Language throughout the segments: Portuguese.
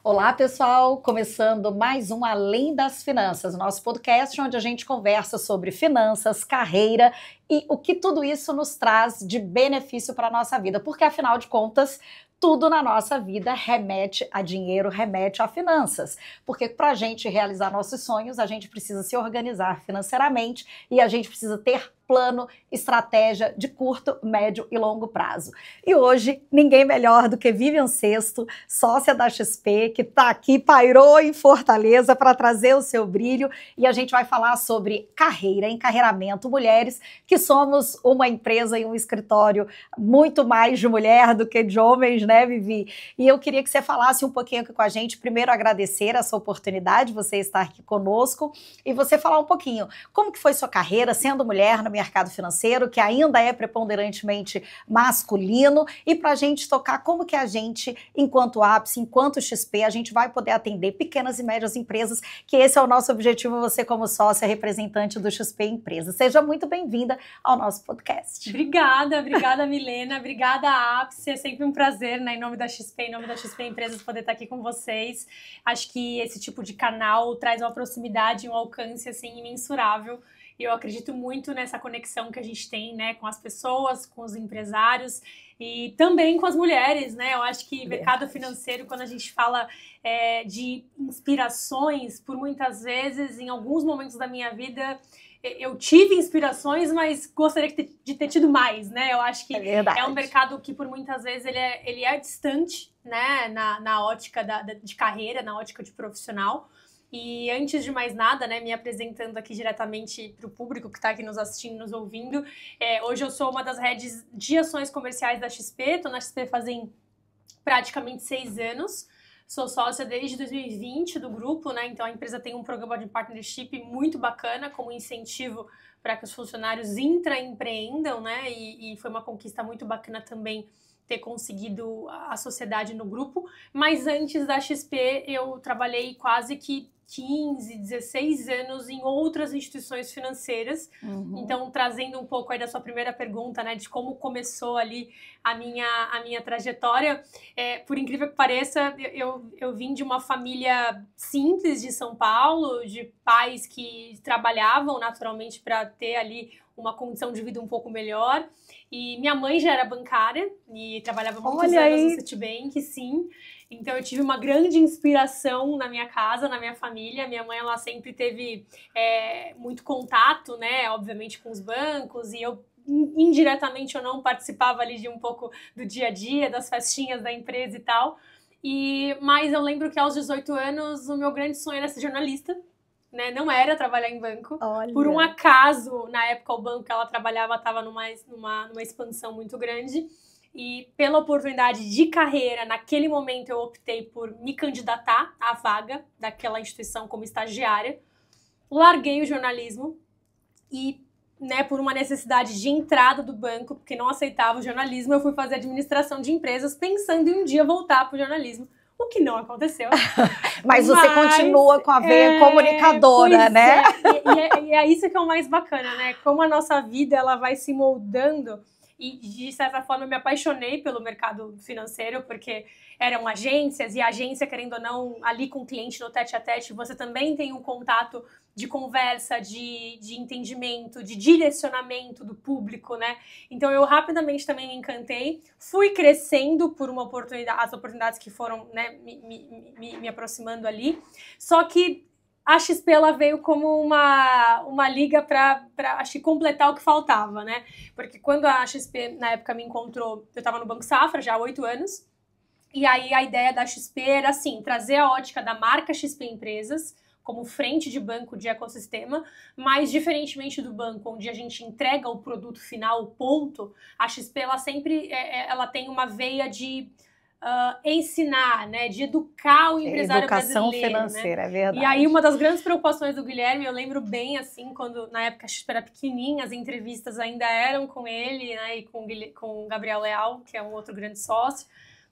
Olá, pessoal! Começando mais um Além das Finanças, nosso podcast onde a gente conversa sobre finanças, carreira e o que tudo isso nos traz de benefício para a nossa vida, porque afinal de contas, tudo na nossa vida remete a dinheiro, remete a finanças. Porque para a gente realizar nossos sonhos, a gente precisa se organizar financeiramente e a gente precisa ter plano, estratégia de curto, médio e longo prazo. E hoje, ninguém melhor do que Vivian Sesto, sócia da XP, que está aqui, pairou em Fortaleza para trazer o seu brilho, e a gente vai falar sobre carreira, encarreiramento, mulheres, que somos uma empresa e um escritório muito mais de mulher do que de homens, né, Vivi? E eu queria que você falasse um pouquinho aqui com a gente, primeiro agradecer essa oportunidade, você estar aqui conosco, e você falar um pouquinho como que foi sua carreira sendo mulher no mercado financeiro, que ainda é preponderantemente masculino, e para a gente tocar como que a gente, enquanto ápice, enquanto XP, a gente vai poder atender pequenas e médias empresas, que esse é o nosso objetivo, você como sócia representante do XP Empresa. Seja muito bem-vinda ao nosso podcast. Obrigada Milena, obrigada ápice, é sempre um prazer, né, em nome da XP Empresas, poder estar aqui com vocês. Acho que esse tipo de canal traz uma proximidade, um alcance, assim, imensurável. E eu acredito muito nessa conexão que a gente tem, né, com as pessoas, com os empresários e também com as mulheres, né? Eu acho que mercado financeiro, quando a gente fala de inspirações, por muitas vezes, em alguns momentos da minha vida, eu tive inspirações, mas gostaria de ter tido mais, né? Eu acho que é um mercado que, por muitas vezes, ele é distante, né, na ótica de carreira, na ótica de profissional. E antes de mais nada, né, me apresentando aqui diretamente para o público que está aqui nos assistindo, nos ouvindo, hoje eu sou uma das heads de ações comerciais da XP, estou na XP fazem praticamente 6 anos, sou sócia desde 2020 do grupo, né, então a empresa tem um programa de partnership muito bacana como incentivo para que os funcionários intraempreendam, né, e foi uma conquista muito bacana também ter conseguido a sociedade no grupo, mas antes da XP eu trabalhei quase que 15, 16 anos em outras instituições financeiras. Então, trazendo um pouco aí da sua primeira pergunta, né, de como começou ali a minha trajetória, por incrível que pareça, eu vim de uma família simples de São Paulo, de pais que trabalhavam naturalmente para ter ali uma condição de vida um pouco melhor. E minha mãe já era bancária e trabalhava muitos anos no Citibank, sim. Então eu tive uma grande inspiração na minha casa, na minha família. Minha mãe, ela sempre teve muito contato, né, obviamente com os bancos, e eu indiretamente eu não participava ali de um pouco do dia a dia, das festinhas da empresa e tal. Mas eu lembro que aos 18 anos o meu grande sonho era ser jornalista. Né, não era trabalhar em banco. Olha. Por um acaso, na época, o banco que ela trabalhava estava numa expansão muito grande. E pela oportunidade de carreira, naquele momento eu optei por me candidatar à vaga daquela instituição como estagiária. Larguei o jornalismo e, né, por uma necessidade de entrada do banco, porque não aceitava o jornalismo, eu fui fazer administração de empresas pensando em um dia voltar para o jornalismo. O que não aconteceu. Mas você continua com a veia comunicadora, né? E é isso que é o mais bacana, né? Como a nossa vida ela vai se moldando. E, de certa forma, eu me apaixonei pelo mercado financeiro, porque eram agências, e a agência, querendo ou não, ali com o cliente no tete-a-tete, você também tem um contato de conversa, de entendimento, de direcionamento do público, né? Então, eu rapidamente também me encantei, fui crescendo por uma oportunidade, as oportunidades que foram, né, me aproximando ali, só que a XP ela veio como uma liga para acho que completar o que faltava, né? Porque quando a XP, na época, me encontrou, eu estava no Banco Safra já há 8 anos, e aí a ideia da XP era, assim, trazer a ótica da marca XP Empresas como frente de banco de ecossistema, mas diferentemente do banco, onde a gente entrega o produto final, o ponto, a XP, ela sempre ela tem uma veia de ensinar, né, de educar o empresário Educação brasileiro, financeira, né? É verdade. E aí uma das grandes preocupações do Guilherme, eu lembro bem, assim, quando na época a XP era pequenininha, as entrevistas ainda eram com ele, né, e com o Gabriel Leal, que é um outro grande sócio,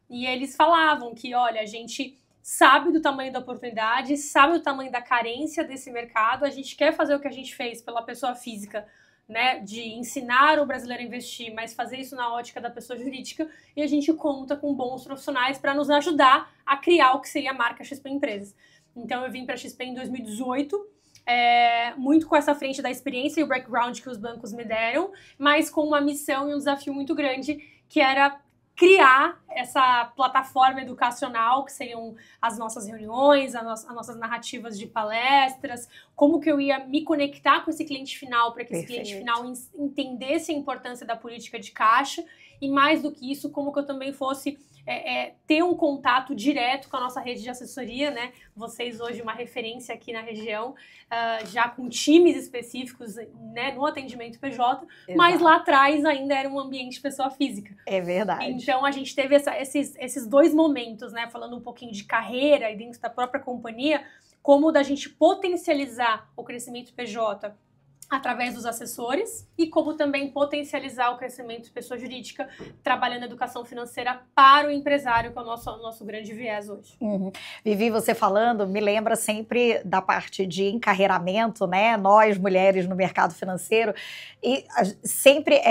e eles falavam que, olha, a gente sabe do tamanho da oportunidade, sabe do tamanho da carência desse mercado, a gente quer fazer o que a gente fez pela pessoa física né, de ensinar o brasileiro a investir, mas fazer isso na ótica da pessoa jurídica, e a gente conta com bons profissionais para nos ajudar a criar o que seria a marca XP Empresas. Então eu vim para a XP em 2018, muito com essa frente da experiência e o background que os bancos me deram, mas com uma missão e um desafio muito grande, que era criar essa plataforma educacional, que seriam as nossas reuniões, as nossas narrativas de palestras, como que eu ia me conectar com esse cliente final, para que esse cliente final entendesse a importância da política de caixa, e mais do que isso, como que eu também fosse ter um contato direto com a nossa rede de assessoria, né? Vocês hoje uma referência aqui na região, já com times específicos, né, no atendimento PJ, exato, mas lá atrás ainda era um ambiente pessoa física. É verdade. Então a gente teve esses dois momentos, né? Falando um pouquinho de carreira e dentro da própria companhia, como da gente potencializar o crescimento PJ através dos assessores e como também potencializar o crescimento de pessoa jurídica trabalhando a educação financeira para o empresário, que é o nosso grande viés hoje. Uhum. Vivi, você falando, me lembra sempre da parte de encarreiramento, né? Nós, mulheres no mercado financeiro, e sempre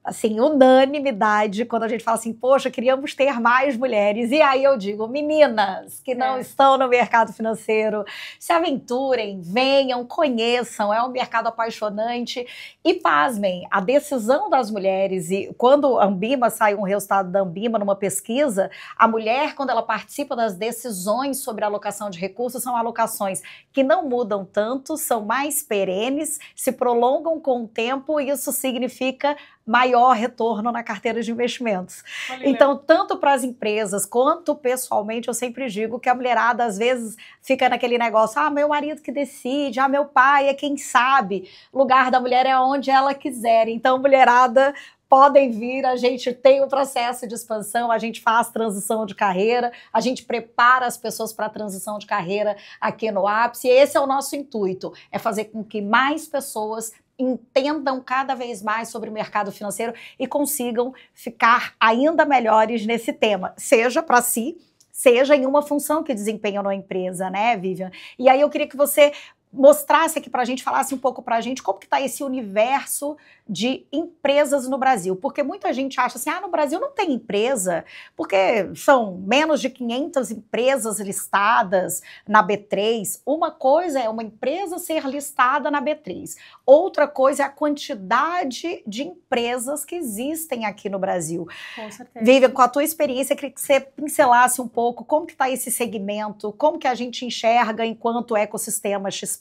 assim, unanimidade quando a gente fala assim, poxa, queríamos ter mais mulheres. E aí eu digo, meninas que não estão no mercado financeiro, se aventurem, venham, conheçam, é um mercado apaixonante. E pasmem, a decisão das mulheres, e quando a Ambima, saiu um resultado da Ambima numa pesquisa, a mulher, quando ela participa das decisões sobre a alocação de recursos, são alocações que não mudam tanto, são mais perenes, se prolongam com o tempo, e isso significa maior retorno na carteira de investimentos. Então, tanto para as empresas quanto pessoalmente, eu sempre digo que a mulherada às vezes fica naquele negócio, meu marido que decide, meu pai é quem sabe. O lugar da mulher é onde ela quiser. Então, mulherada, podem vir, a gente tem um processo de expansão, a gente faz transição de carreira, a gente prepara as pessoas para a transição de carreira aqui no Ápice, e esse é o nosso intuito, é fazer com que mais pessoas entendam cada vez mais sobre o mercado financeiro e consigam ficar ainda melhores nesse tema, seja para si, seja em uma função que desempenham na empresa, né, Vivian? E aí eu queria que você mostrasse aqui para a gente, falasse um pouco para a gente como que está esse universo de empresas no Brasil, porque muita gente acha assim, no Brasil não tem empresa, porque são menos de 500 empresas listadas na B3. Uma coisa é uma empresa ser listada na B3, outra coisa é a quantidade de empresas que existem aqui no Brasil. Com certeza. Vivian, com a tua experiência, eu queria que você pincelasse um pouco como que está esse segmento, como que a gente enxerga enquanto ecossistema XP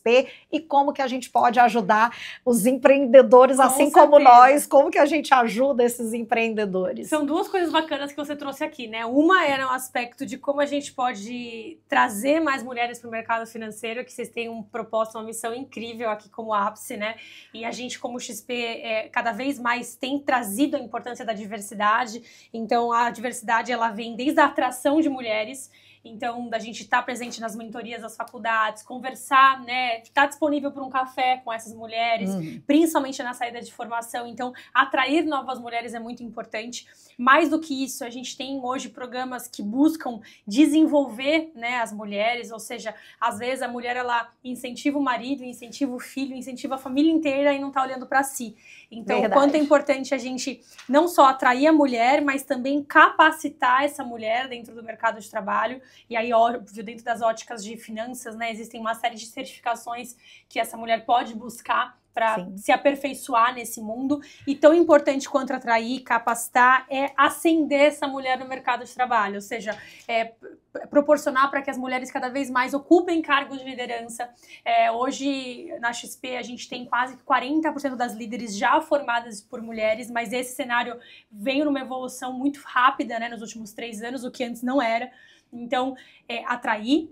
e como que a gente pode ajudar os empreendedores, assim como nós, como que a gente ajuda esses empreendedores? São duas coisas bacanas que você trouxe aqui, né? Uma era o aspecto de como a gente pode trazer mais mulheres para o mercado financeiro, que vocês têm um propósito, uma missão incrível aqui como Ápice, né? E a gente, como XP, cada vez mais tem trazido a importância da diversidade. Então, a diversidade, ela vem desde a atração de mulheres. Então, da gente estar presente nas mentorias das faculdades, conversar, né, estar disponível para um café com essas mulheres, principalmente na saída de formação. Então, atrair novas mulheres é muito importante. Mais do que isso, a gente tem hoje programas que buscam desenvolver, né, as mulheres, ou seja, às vezes a mulher, ela incentiva o marido, incentiva o filho, incentiva a família inteira e não está olhando para si. Então, o quanto é importante a gente não só atrair a mulher, mas também capacitar essa mulher dentro do mercado de trabalho. E aí, óbvio, dentro das óticas de finanças, né, existem uma série de certificações que essa mulher pode buscar para se aperfeiçoar nesse mundo. E tão importante quanto atrair, capacitar, é ascender essa mulher no mercado de trabalho. Ou seja, proporcionar para que as mulheres cada vez mais ocupem cargos de liderança. Hoje, na XP, a gente tem quase 40% das líderes já formadas por mulheres, mas esse cenário veio numa evolução muito rápida, né, nos últimos 3 anos, o que antes não era. Então, atrair,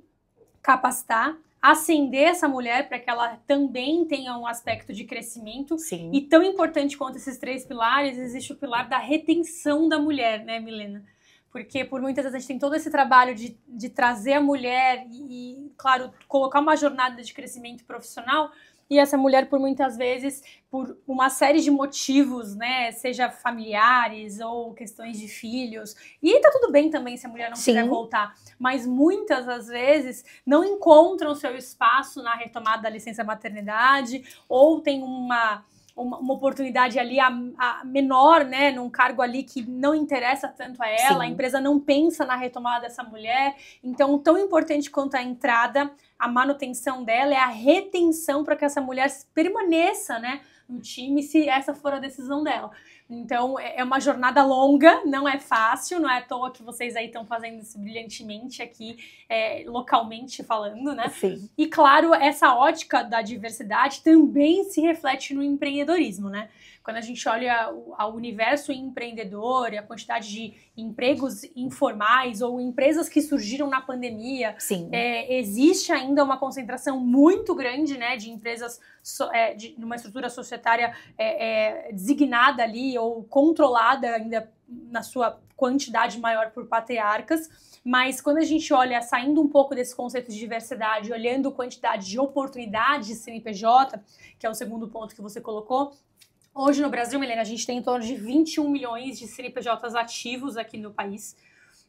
capacitar, ascender essa mulher para que ela também tenha um aspecto de crescimento. Sim. E tão importante quanto esses 3 pilares, existe o pilar da retenção da mulher, né, Milena? Porque por muitas vezes a gente tem todo esse trabalho de trazer a mulher e, claro, colocar uma jornada de crescimento profissional, e essa mulher, por muitas vezes, por uma série de motivos, né, seja familiares ou questões de filhos, e tá tudo bem também se a mulher não quiser voltar, mas muitas das vezes não encontram seu espaço na retomada da licença maternidade, ou tem uma oportunidade ali a menor, né, num cargo ali que não interessa tanto a ela, a empresa não pensa na retomada dessa mulher. Então, tão importante quanto a entrada, a manutenção dela é a retenção para que essa mulher permaneça, né, no time, se essa for a decisão dela. Então, é uma jornada longa, não é fácil, não é à toa que vocês aí estão fazendo isso brilhantemente aqui, localmente falando, né? Sim. E, claro, essa ótica da diversidade também se reflete no empreendedorismo, né? Quando a gente olha o universo empreendedor e a quantidade de empregos informais ou empresas que surgiram na pandemia, existe ainda uma concentração muito grande, né, de empresas de uma estrutura societária designada ali ou controlada ainda na sua quantidade maior por patriarcas. Mas quando a gente olha, saindo um pouco desse conceito de diversidade, olhando a quantidade de oportunidades de CNPJ, que é o segundo ponto que você colocou, hoje no Brasil, Milena, a gente tem em torno de 21 milhões de CNPJs ativos aqui no país.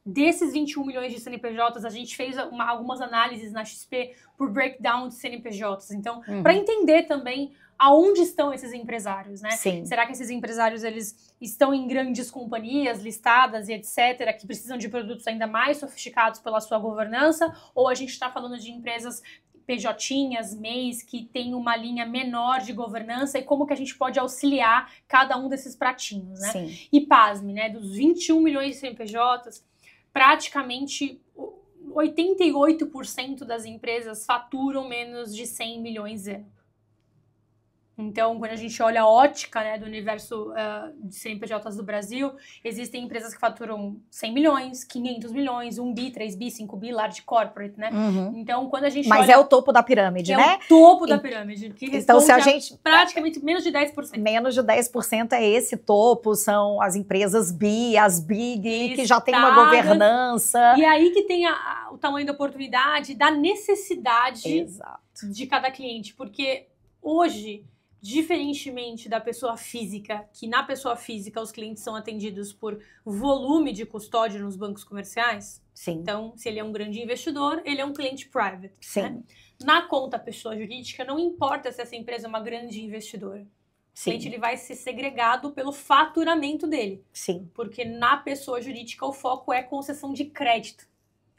Desses 21 milhões de CNPJs, a gente fez algumas análises na XP por breakdown de CNPJs. Então, para entender também aonde estão esses empresários, né? Sim. Será que esses empresários, eles estão em grandes companhias listadas e etc., que precisam de produtos ainda mais sofisticados pela sua governança? Ou a gente está falando de empresas PJinhas, MEIs, que tem uma linha menor de governança, e como que a gente pode auxiliar cada um desses pratinhos, né? Sim. E pasme, né? Dos 21 milhões de CNPJs, praticamente 88% das empresas faturam menos de 100 milhões de anos. Então, quando a gente olha a ótica, né, do universo de CNPJs do Brasil, existem empresas que faturam 100 milhões, 500 milhões, 1 bi, 3 bi, 5 bi, large corporate, né? Então, quando a gente Mas olha... é o topo da pirâmide, né? É o topo da pirâmide, que então, se a gente... praticamente menos de 10%. Menos de 10% é esse topo, são as empresas B, as Big, que já tem uma governança. E aí que tem o tamanho da oportunidade, da necessidade de cada cliente, porque hoje... Diferentemente da pessoa física, que na pessoa física os clientes são atendidos por volume de custódia nos bancos comerciais. Sim. Então, se ele é um grande investidor, ele é um cliente private. Sim. Né? Na conta pessoa jurídica, não importa se essa empresa é uma grande investidora. O cliente ele vai ser segregado pelo faturamento dele. Sim. Porque na pessoa jurídica o foco é concessão de crédito.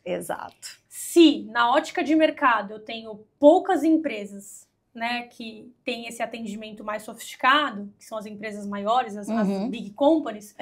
Exato. Se na ótica de mercado eu tenho poucas empresas, né, que tem esse atendimento mais sofisticado, que são as empresas maiores, as big companies,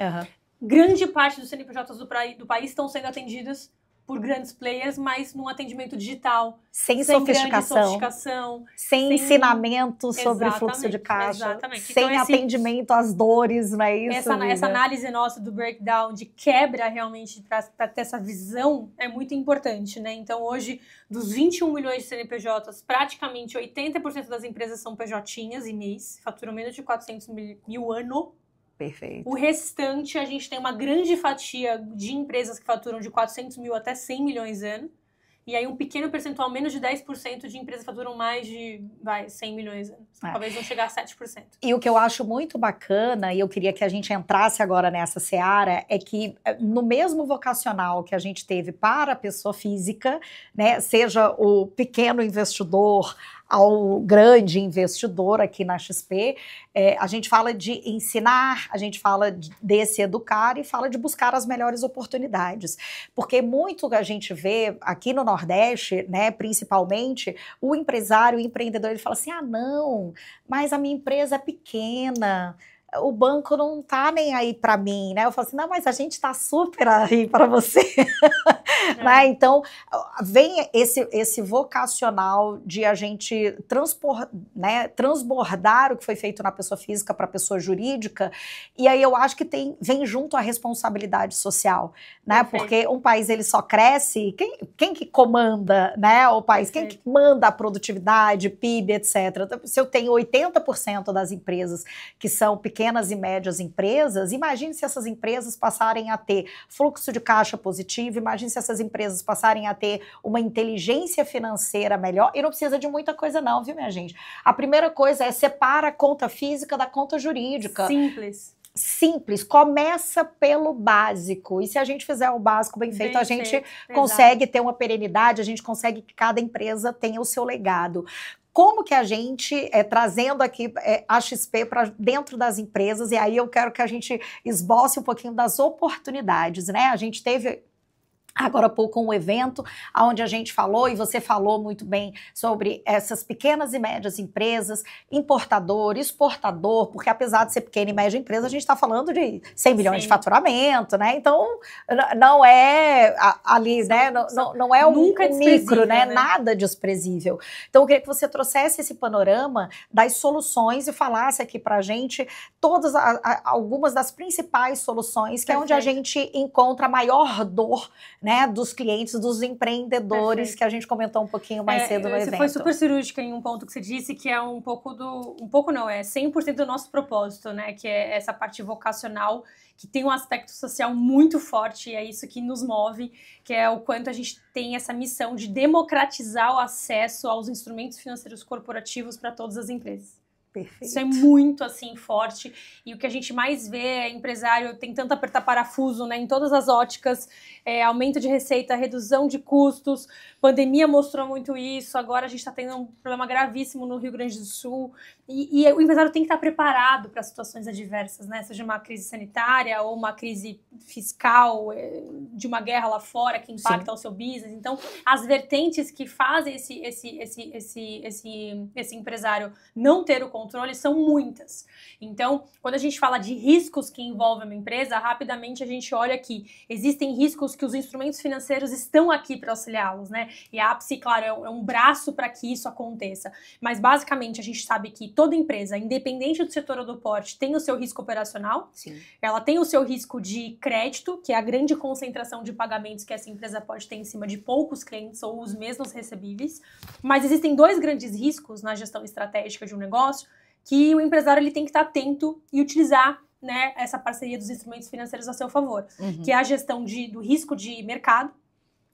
grande parte dos CNPJs do país estão sendo atendidas por grandes players, mas num atendimento digital. Sem sofisticação. Sem ensinamento sobre fluxo de caixa. Sem então, atendimento às dores, não é isso? Essa análise nossa do breakdown, de quebra realmente, para ter essa visão, é muito importante, né? Então, hoje, dos 21 milhões de CNPJs, praticamente 80% das empresas são PJinhas e MEIs, faturam menos de 400 mil ano. Perfeito. O restante, a gente tem uma grande fatia de empresas que faturam de 400 mil até 100 milhões ano. E aí um pequeno percentual, menos de 10% de empresas faturam mais de 100 milhões ano. Talvez não chegar a 7%. E o que eu acho muito bacana, e eu queria que a gente entrasse agora nessa seara, é que no mesmo vocacional que a gente teve para a pessoa física, né, seja o pequeno investidor ao grande investidor aqui na XP, a gente fala de ensinar, a gente fala de se educar e fala de buscar as melhores oportunidades. Porque muito que a gente vê aqui no Nordeste, né, principalmente, o empresário, o empreendedor, ele fala assim, não, mas a minha empresa é pequena, o banco não tá nem aí para mim, né? Eu falo assim, não, mas a gente tá super aí para você. Né? Então, vem esse vocacional de a gente transbordar o que foi feito na pessoa física para a pessoa jurídica, e aí eu acho que vem junto a responsabilidade social, né? Porque um país, ele só cresce, quem que comanda, né, o país? Quem que manda a produtividade, PIB, etc. Se eu tenho 80% das empresas que são pequenas e médias empresas, imagine se essas empresas passarem a ter fluxo de caixa positivo, imagine se se essas empresas passarem a ter uma inteligência financeira melhor, e não precisa de muita coisa não, viu, minha gente? A primeira coisa é separa a conta física da conta jurídica. Simples, começa pelo básico, e se a gente fizer o básico bem feito, a gente consegue ter uma perenidade, a gente consegue que cada empresa tenha o seu legado. Como que a gente, trazendo aqui a XP para dentro das empresas, e aí eu quero que a gente esboce um pouquinho das oportunidades, né? A gente teve agora há pouco um evento onde a gente falou, e você falou muito bem sobre essas pequenas e médias empresas, importador, exportador, porque apesar de ser pequena e média empresa, a gente está falando de 100 milhões de faturamento, né? Então, não é ali, né? Não é um micro, né? Nada desprezível. Então, eu queria que você trouxesse esse panorama das soluções e falasse aqui pra gente todas algumas das principais soluções, que é onde a gente encontra a maior dor, né, dos clientes, dos empreendedores, que a gente comentou um pouquinho mais cedo no evento. Você foi super cirúrgica em um ponto que você disse, que é um pouco do... Um pouco não, é 100% do nosso propósito, né? Que é essa parte vocacional, que tem um aspecto social muito forte, e é isso que nos move, que é o quanto a gente tem essa missão de democratizar o acesso aos instrumentos financeiros corporativos para todas as empresas. Perfeito. Isso é muito, assim, forte, e o que a gente mais vê é empresário tentando apertar parafuso, né, em todas as óticas, aumento de receita, redução de custos, pandemia mostrou muito isso, agora a gente está tendo um problema gravíssimo no Rio Grande do Sul, e o empresário tem que estar preparado para situações adversas, né, seja uma crise sanitária ou uma crise fiscal, de uma guerra lá fora que impacta o seu business. Então, as vertentes que fazem esse empresário não ter o controle são muitas. Então, quando a gente fala de riscos que envolvem uma empresa, rapidamente a gente olha que existem riscos que os instrumentos financeiros estão aqui para auxiliá-los, né? E a Apsi, claro, é um braço para que isso aconteça. Mas, basicamente, a gente sabe que toda empresa, independente do setor ou do porte, tem o seu risco operacional. Sim. Ela tem o seu risco de crédito, que é a grande concentração de pagamentos que essa empresa pode ter em cima de poucos clientes ou os mesmos recebíveis. Mas existem dois grandes riscos na gestão estratégica de um negócio, que o empresário ele tem que estar atento e utilizar, né, essa parceria dos instrumentos financeiros a seu favor, que é a gestão do risco de mercado.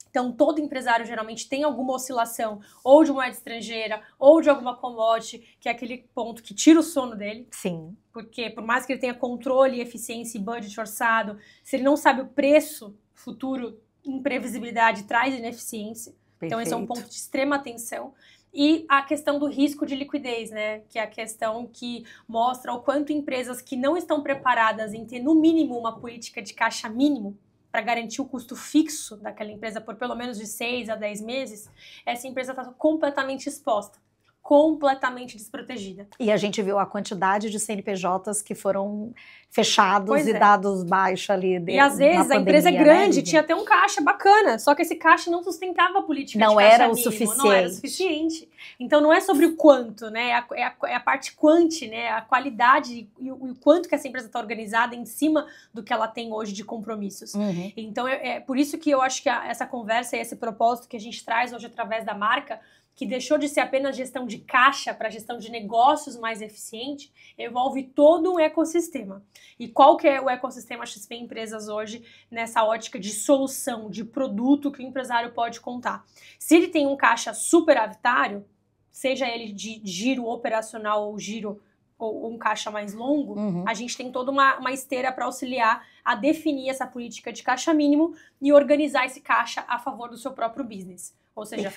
Então, todo empresário geralmente tem alguma oscilação, ou de moeda estrangeira, ou de alguma commodity, que é aquele ponto que tira o sono dele. Sim. Porque, por mais que ele tenha controle, eficiência e budget orçado, se ele não sabe o preço futuro, imprevisibilidade traz ineficiência. Perfeito. Então, esse é um ponto de extrema atenção. E a questão do risco de liquidez, né? Que é a questão que mostra o quanto empresas que não estão preparadas em ter, no mínimo, uma política de caixa mínimo para garantir o custo fixo daquela empresa por pelo menos de 6 a 10 meses, essa empresa está completamente exposta, completamente desprotegida. E a gente viu a quantidade de CNPJs que foram fechados e dados baixos ali. E às vezes a empresa é grande, né? Tinha até um caixa bacana, só que esse caixa não sustentava a política de caixa mínimo, não era o suficiente. Então não é sobre o quanto, né? É a parte quanti, né? A qualidade e o quanto que essa empresa está organizada em cima do que ela tem hoje de compromissos. Então é por isso que eu acho que essa conversa e esse propósito que a gente traz hoje através da marca, que deixou de ser apenas gestão de caixa para gestão de negócios mais eficiente, envolve todo um ecossistema. E qual que é o ecossistema XP Empresas hoje nessa ótica de solução, de produto que o empresário pode contar? Se ele tem um caixa superavitário, seja ele de giro operacional ou giro ou um caixa mais longo, a gente tem toda uma esteira para auxiliar a definir essa política de caixa mínimo e organizar esse caixa a favor do seu próprio business. Ou seja,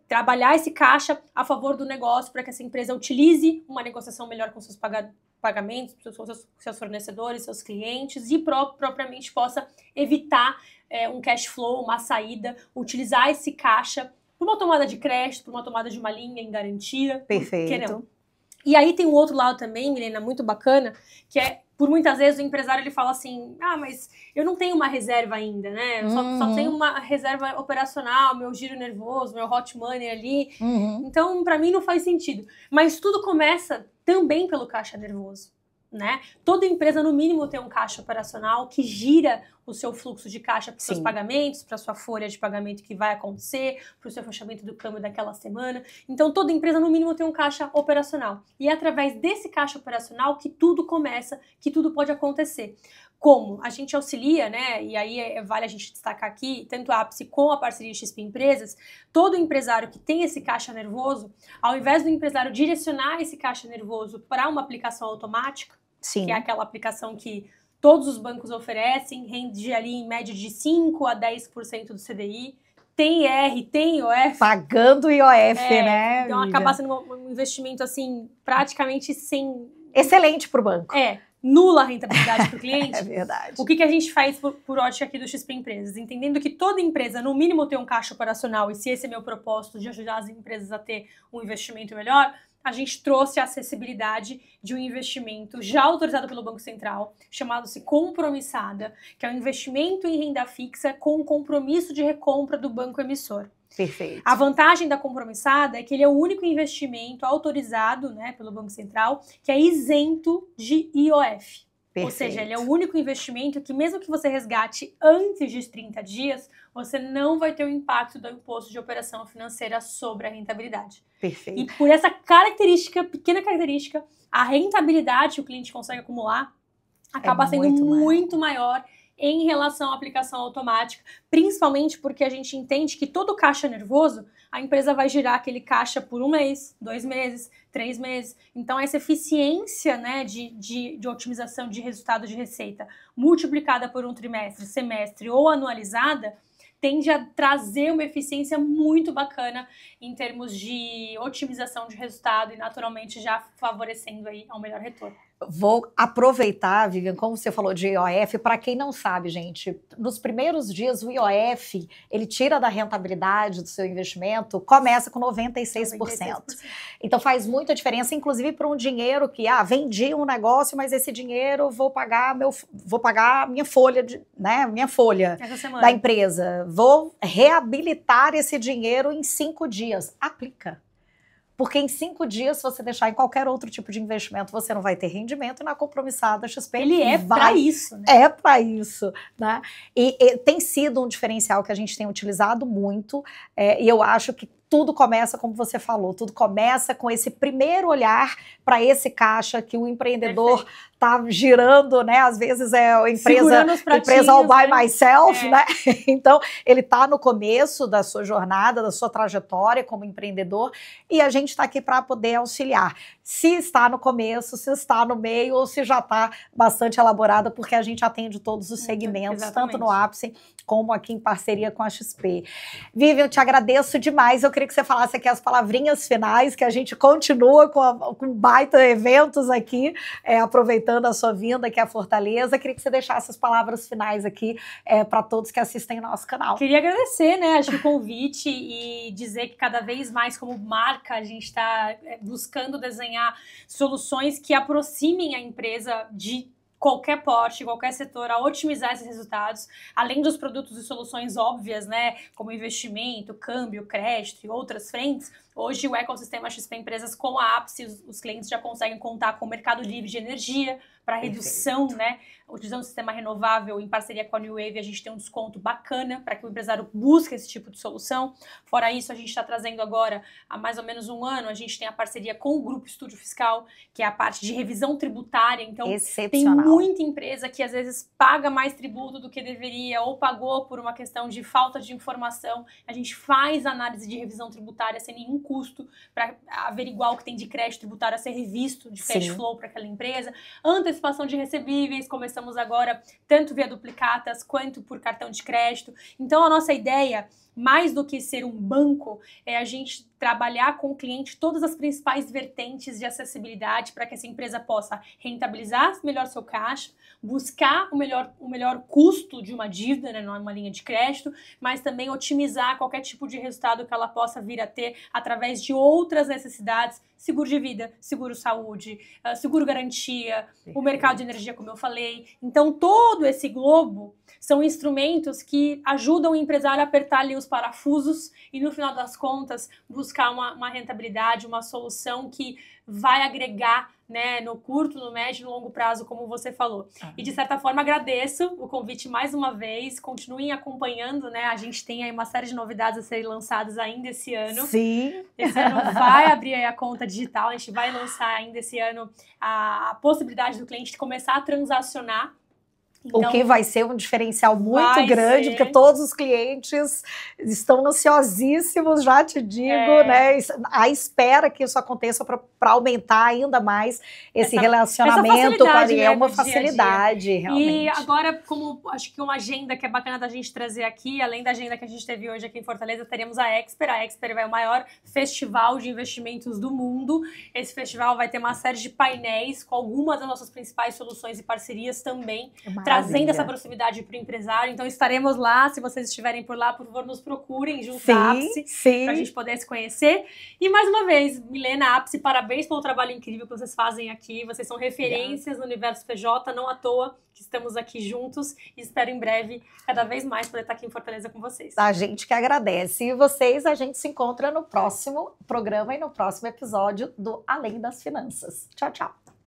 trabalhar esse caixa a favor do negócio para que essa empresa utilize uma negociação melhor com seus pagamentos, seus fornecedores, seus clientes e propriamente possa evitar um cash flow, uma saída, utilizar esse caixa para uma tomada de crédito, para uma tomada de uma linha em garantia. Perfeito. Por que não? E aí tem um outro lado também, Milena, muito bacana, que é, por muitas vezes o empresário ele fala assim, mas eu não tenho uma reserva ainda, né? Eu só tenho uma reserva operacional, meu giro nervoso, meu hot money ali. Então, para mim não faz sentido. Mas tudo começa também pelo caixa nervoso, né? Toda empresa, no mínimo, tem um caixa operacional que gira o seu fluxo de caixa para os seus pagamentos, para a sua folha de pagamento que vai acontecer, para o seu fechamento do câmbio daquela semana. Então, toda empresa, no mínimo, tem um caixa operacional. E é através desse caixa operacional que tudo começa, que tudo pode acontecer. Como a gente auxilia, né, e aí vale a gente destacar aqui, tanto a Ápice como a parceria XP Empresas, todo empresário que tem esse caixa nervoso, ao invés do empresário direcionar esse caixa nervoso para uma aplicação automática, que é aquela aplicação que todos os bancos oferecem, rende ali em média de 5 a 10% do CDI, tem IR, tem IOF. Pagando IOF, né? Então acaba sendo um investimento assim, praticamente sem... Excelente para o banco. Nula rentabilidade para o cliente. É verdade. O que a gente faz por ótica aqui do XP Empresas? Entendendo que toda empresa, no mínimo, tem um caixa operacional, e se esse é meu propósito de ajudar as empresas a ter um investimento melhor, a gente trouxe a acessibilidade de um investimento já autorizado pelo Banco Central, chamado-se Compromissada, que é um investimento em renda fixa com compromisso de recompra do banco emissor. Perfeito. A vantagem da Compromissada é que ele é o único investimento autorizado, né, pelo Banco Central que é isento de IOF. Perfeito. Ou seja, ele é o único investimento que, mesmo que você resgate antes de 30 dias, você não vai ter o impacto do imposto de operação financeira sobre a rentabilidade. Perfeito. E por essa característica, pequena característica, a rentabilidade que o cliente consegue acumular acaba sendo muito maior em relação à aplicação automática, principalmente porque a gente entende que todo caixa nervoso, a empresa vai girar aquele caixa por 1 mês, 2 meses, 3 meses. Então, essa eficiência, né, de otimização de resultado de receita multiplicada por um trimestre, semestre ou anualizada, tende a trazer uma eficiência muito bacana em termos de otimização de resultado e, naturalmente, já favorecendo aí ao melhor retorno. Vou aproveitar, Vivian, como você falou de IOF, para quem não sabe, gente, nos primeiros dias o IOF, ele tira da rentabilidade do seu investimento, começa com 96%. 96%. Então faz muita diferença, inclusive para um dinheiro que, vendi um negócio, mas esse dinheiro vou pagar minha folha, minha folha da empresa. Vou reabilitar esse dinheiro em 5 dias. Aplica. Porque em 5 dias, se você deixar em qualquer outro tipo de investimento, você não vai ter rendimento. E na Compromissada XP ele é para isso, né? É para isso, né? E tem sido um diferencial que a gente tem utilizado muito, e eu acho que tudo começa, como você falou, tudo começa com esse primeiro olhar para esse caixa que o empreendedor está girando, né? Às vezes é a empresa all by myself, né? Então, ele está no começo da sua jornada, da sua trajetória como empreendedor, e a gente está aqui para poder auxiliar. Se está no começo, se está no meio, ou se já está bastante elaborada, porque a gente atende todos os segmentos, tanto no Ápice como aqui em parceria com a XP. Vivian, eu te agradeço demais. Eu queria que você falasse aqui as palavrinhas finais, que a gente continua com baita eventos aqui, aproveitando a sua vinda aqui à Fortaleza. Eu queria que você deixasse as palavras finais aqui para todos que assistem nosso canal. Queria agradecer, né, acho que o convite e dizer que cada vez mais, como marca, a gente está buscando desenhar soluções que aproximem a empresa de qualquer porte, qualquer setor, a otimizar esses resultados, além dos produtos e soluções óbvias, né, como investimento, câmbio, crédito e outras frentes. Hoje o ecossistema XP Empresas com a Ápice, os clientes já conseguem contar com o mercado livre de energia para redução, né, utilizando o sistema renovável em parceria com a New Wave, a gente tem um desconto bacana para que o empresário busque esse tipo de solução. Fora isso, a gente está trazendo agora, há mais ou menos 1 ano, a gente tem a parceria com o Grupo Estúdio Fiscal, que é a parte de revisão tributária. Então, tem muita empresa que às vezes paga mais tributo do que deveria ou pagou por uma questão de falta de informação. A gente faz análise de revisão tributária sem nenhum custo para averiguar o que tem de crédito tributário a ser revisto, de cash flow para aquela empresa. Antecipação de recebíveis, começamos agora tanto via duplicatas quanto por cartão de crédito. Então, a nossa ideia, mais do que ser um banco, é a gente trabalhar com o cliente todas as principais vertentes de acessibilidade para que essa empresa possa rentabilizar melhor seu caixa, buscar o melhor custo de uma dívida, né, numa linha de crédito, mas também otimizar qualquer tipo de resultado que ela possa vir a ter através de outras necessidades, seguro de vida, seguro saúde, seguro garantia, o mercado de energia, como eu falei. Então, todo esse globo são instrumentos que ajudam o empresário a apertar ali os parafusos e, no final das contas, buscar uma rentabilidade, uma solução que vai agregar né, no curto, no médio e no longo prazo, como você falou. E, de certa forma, agradeço o convite mais uma vez. Continuem acompanhando, né? A gente tem aí uma série de novidades a serem lançadas ainda esse ano. Sim. Esse ano vai abrir aí a conta digital. A gente vai lançar ainda esse ano a possibilidade do cliente de começar a transacionar. Então, o que vai ser um diferencial muito grande, porque todos os clientes estão ansiosíssimos, já te digo, né? À espera que isso aconteça para aumentar ainda mais esse relacionamento. É uma facilidade, realmente. E agora, como acho que uma agenda que é bacana da gente trazer aqui, além da agenda que a gente teve hoje aqui em Fortaleza, teremos a Exper. A Exper é o maior festival de investimentos do mundo. Esse festival vai ter uma série de painéis com algumas das nossas principais soluções e parcerias também, trazendo essa proximidade para o empresário. Então estaremos lá, se vocês estiverem por lá, por favor, nos procurem junto à Apse, para a gente poder se conhecer. E mais uma vez, Milena, Apse, parabéns pelo trabalho incrível que vocês fazem aqui. Vocês são referências no universo PJ, não à toa que estamos aqui juntos e espero em breve, cada vez mais, poder estar aqui em Fortaleza com vocês. A gente que agradece. E vocês, a gente se encontra no próximo programa e no próximo episódio do Além das Finanças. Tchau, tchau.